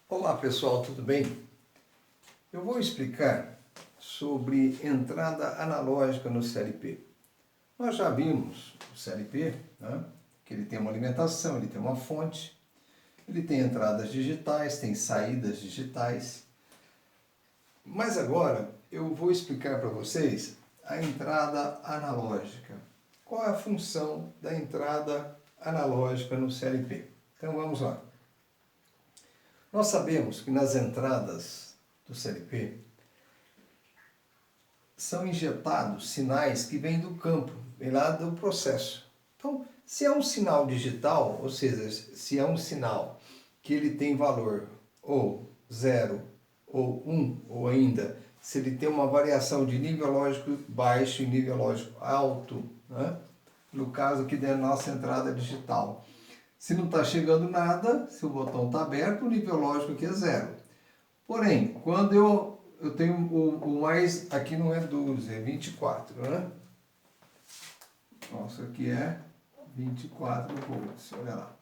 Olá pessoal, tudo bem? Eu vou explicar sobre entrada analógica no CLP. Nós já vimos o CLP, né? Que ele tem uma alimentação, ele tem uma fonte, ele tem entradas digitais, tem saídas digitais. Mas agora eu vou explicar para vocês a entrada analógica. Qual é a função da entrada analógica no CLP? Então vamos lá. Nós sabemos que nas entradas do CLP são injetados sinais que vêm do campo, vêm lá do processo. Então, se é um sinal digital, ou seja, se é um sinal que ele tem valor ou 0 ou 1, ou ainda se ele tem uma variação de nível lógico baixo e nível lógico alto, né? No caso aqui da nossa entrada digital. Se não está chegando nada, se o botão está aberto, o nível lógico aqui é 0. Porém, quando eu tenho o mais, aqui não é 12, é 24, né? Nossa, aqui é 24 volts, olha lá.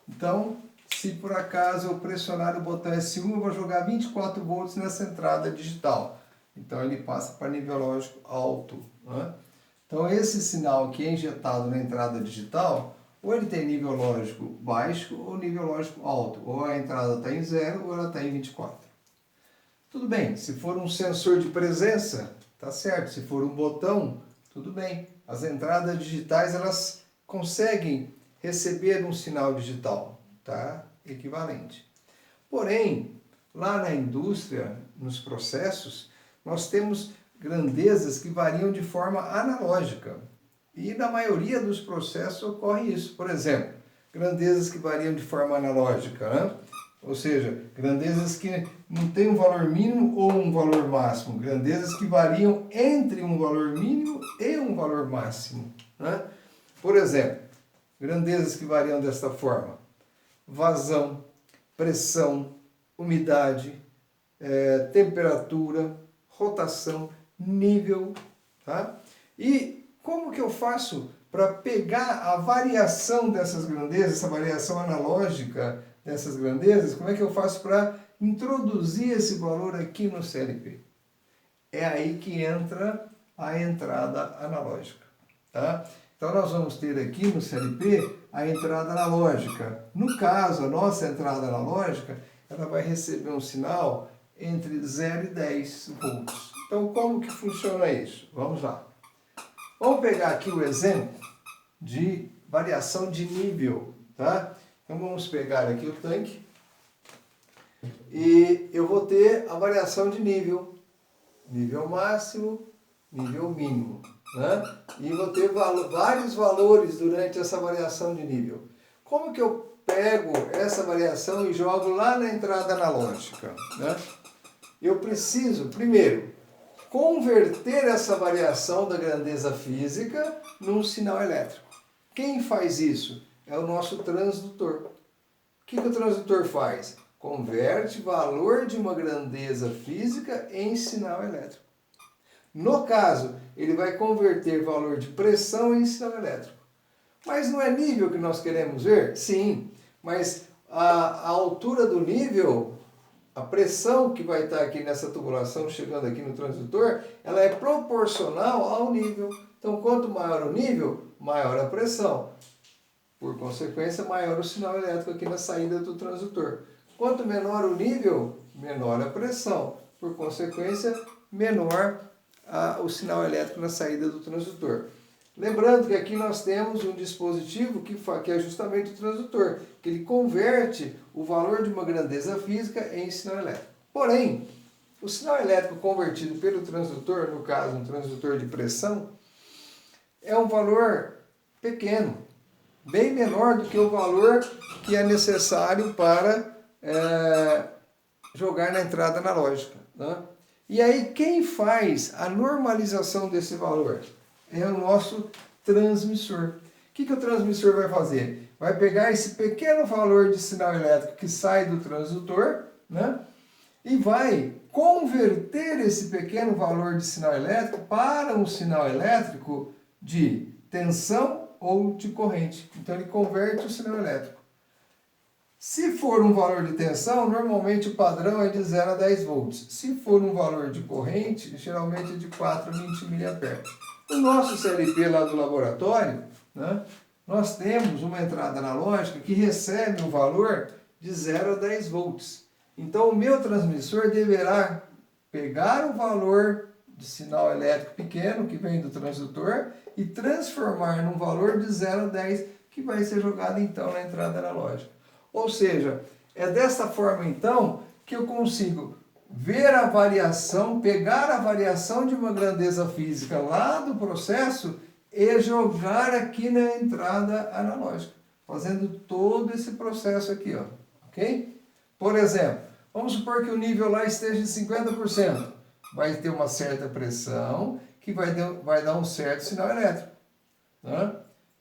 Então, se por acaso eu pressionar o botão S1, eu vou jogar 24 volts nessa entrada digital. Então ele passa para nível lógico alto, né? Então esse sinal que é injetado na entrada digital, ou ele tem nível lógico baixo ou nível lógico alto. Ou a entrada está em 0 ou ela está em 24. Tudo bem, se for um sensor de presença, tá certo. Se for um botão, tudo bem. As entradas digitais, elas conseguem receber um sinal digital, tá? Equivalente. Porém, lá na indústria, nos processos, nós temos grandezas que variam de forma analógica. E na maioria dos processos ocorre isso. Por exemplo, grandezas que variam de forma analógica, né? Ou seja, grandezas que não têm um valor mínimo ou um valor máximo. Grandezas que variam entre um valor mínimo e um valor máximo, né? Por exemplo, grandezas que variam desta forma: vazão, pressão, umidade, temperatura, rotação, nível, tá? E como que eu faço para pegar a variação dessas grandezas, essa variação analógica dessas grandezas? Como é que eu faço para introduzir esse valor aqui no CLP? É aí que entra a entrada analógica, tá? Então nós vamos ter aqui no CLP a entrada analógica. No caso, a nossa entrada analógica, ela vai receber um sinal entre 0 e 10 volts. Então como que funciona isso? Vamos lá. Vamos pegar aqui o exemplo de variação de nível, tá? Então vamos pegar aqui o tanque e eu vou ter a variação de nível. Nível máximo, nível mínimo, né? E vou ter vários valores durante essa variação de nível. Como que eu pego essa variação e jogo lá na entrada analógica, né? Eu preciso, primeiro, converter essa variação da grandeza física num sinal elétrico. Quem faz isso? É o nosso transdutor. O que o transdutor faz? Converte valor de uma grandeza física em sinal elétrico. No caso, ele vai converter valor de pressão em sinal elétrico. Mas não é nível que nós queremos ver? Sim, mas a altura do nível, a pressão que vai estar aqui nessa tubulação chegando aqui no transdutor, ela é proporcional ao nível. Então, quanto maior o nível, maior a pressão. Por consequência, maior o sinal elétrico aqui na saída do transdutor. Quanto menor o nível, menor a pressão. Por consequência, menor o sinal elétrico na saída do transdutor. Lembrando que aqui nós temos um dispositivo que é justamente o transdutor, que ele converte o valor de uma grandeza física em sinal elétrico. Porém, o sinal elétrico convertido pelo transdutor, no caso um transdutor de pressão, é um valor pequeno, bem menor do que o valor que é necessário para jogar na entrada analógica, né? E aí quem faz a normalização desse valor? É o nosso transmissor. O que o transmissor vai fazer? Vai pegar esse pequeno valor de sinal elétrico que sai do transdutor, né? E vai converter esse pequeno valor de sinal elétrico para um sinal elétrico de tensão ou de corrente. Então ele converte o sinal elétrico. Se for um valor de tensão, normalmente o padrão é de 0 a 10 volts. Se for um valor de corrente, geralmente é de 4 a 20 mA. No nosso CLP lá do laboratório, né, nós temos uma entrada analógica que recebe um valor de 0 a 10 volts. Então o meu transmissor deverá pegar o valor de sinal elétrico pequeno que vem do transdutor e transformar num valor de 0 a 10 que vai ser jogado então na entrada analógica. Ou seja, é dessa forma então que eu consigo ver a variação, pegar a variação de uma grandeza física lá do processo e jogar aqui na entrada analógica, fazendo todo esse processo aqui, ó, ok? Por exemplo, vamos supor que o nível lá esteja em 50%. Vai ter uma certa pressão que vai dar um certo sinal elétrico, né?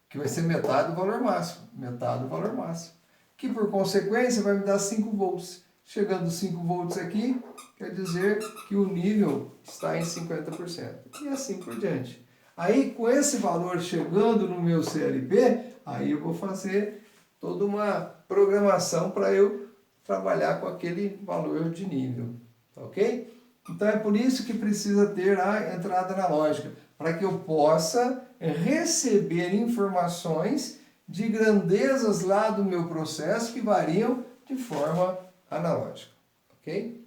Que vai ser metade do valor máximo, que por consequência vai me dar 5 volts. Chegando 5 volts aqui, quer dizer que o nível está em 50%. E assim por diante. Aí, com esse valor chegando no meu CLP, aí eu vou fazer toda uma programação para eu trabalhar com aquele valor de nível. Ok? Então, é por isso que precisa ter a entrada analógica, para que eu possa receber informações de grandezas lá do meu processo que variam de forma analógica. Ok?